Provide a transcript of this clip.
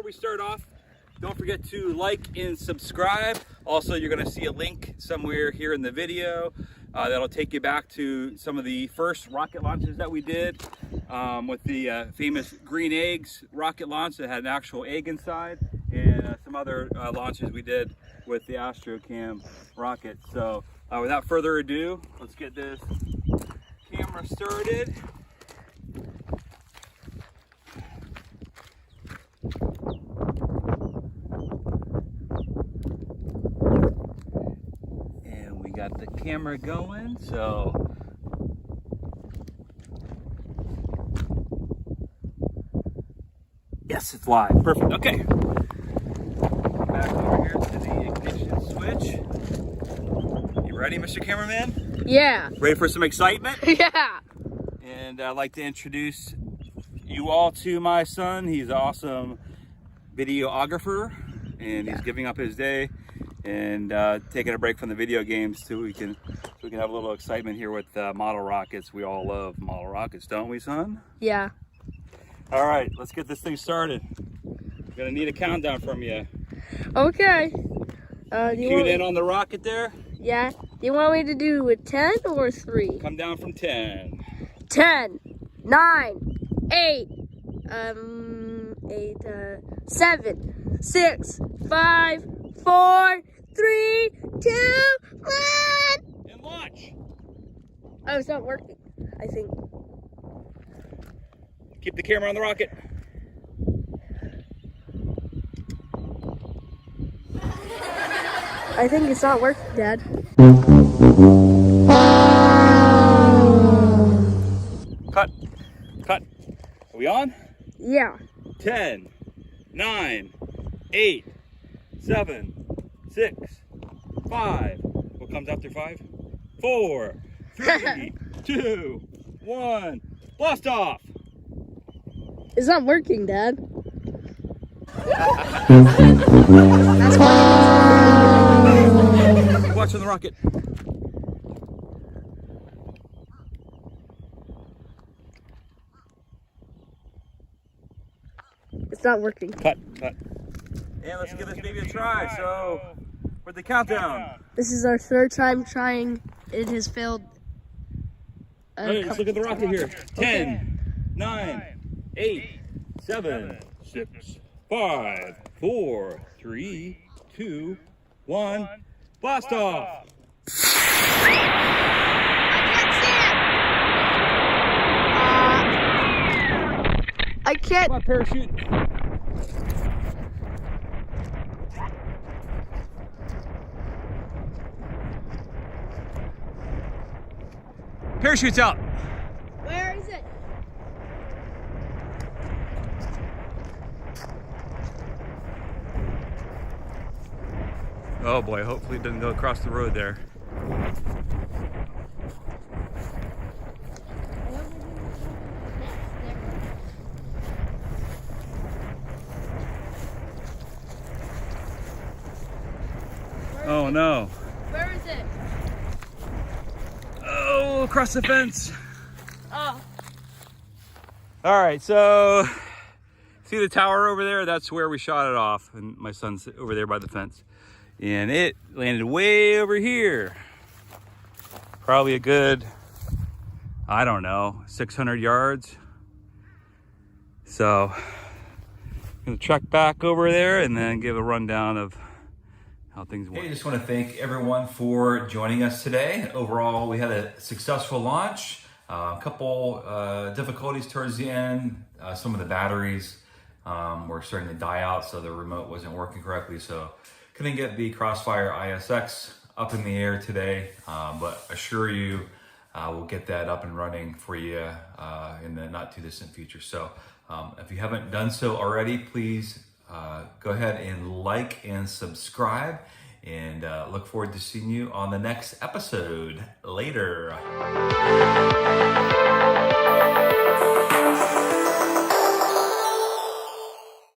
we start off, don't forget to like and subscribe. Also, you're going to see a link somewhere here in the video that'll take you back to some of the first rocket launches that we did with the famous green eggs rocket launch that had an actual egg inside, and some other launches we did with the AstroCam rocket. So without further ado, let's get this camera started. And we got the camera going, so yes, it's live. Perfect. Okay. Back over here to the ignition switch. You ready, Mr. Cameraman? Yeah. Ready for some excitement? Yeah. And I'd like to introduce you all to my son. He's an awesome videographer, and he's giving up his day and taking a break from the video games so we can have a little excitement here with model rockets. We all love model rockets, don't we, son? Yeah. All right, let's get this thing started. Gonna need a countdown from you. Okay. Cue in on the rocket there. Yeah. Do you want me to do with 10 or 3? Come down from 10. 10, 9, 8, 7, 6, 5, 4, 3, 2, 1. And launch. Oh, it's not working, I think. Keep the camera on the rocket. I think it's not working, Dad. Cut. Cut. Are we on? Yeah. 10, 9, 8, 7, 6, 5. What comes after 5? 4, 3, 2, 1. Blast off! It's not working, Dad. Keep watching the rocket. It's not working. Cut, cut. And let's give this baby a try. So, for the countdown. This is our 3rd time trying. It has failed. Hey, let's look at the rocket here. 10, 9, 8, 7, 6, 5, 4, 3, 2, 1. Blast off! I can't. Come on, parachute. Parachute's out. Where is it? Oh boy, hopefully it doesn't go across the road there. Oh no. Where is it? Oh, across the fence. Oh. All right, so see the tower over there? That's where we shot it off, and my son's over there by the fence. And it landed way over here. Probably a good, I don't know, 600 yards. So I'm gonna trek back over there and then give a rundown of how things went. Hey, I just want to thank everyone for joining us today. Overall, we had a successful launch. A couple difficulties towards the end. Some of the batteries were starting to die out, so the remote wasn't working correctly. So couldn't get the Crossfire ISX up in the air today, but assure you we'll get that up and running for you in the not too distant future. So if you haven't done so already, please go ahead and like and subscribe, and look forward to seeing you on the next episode. Later.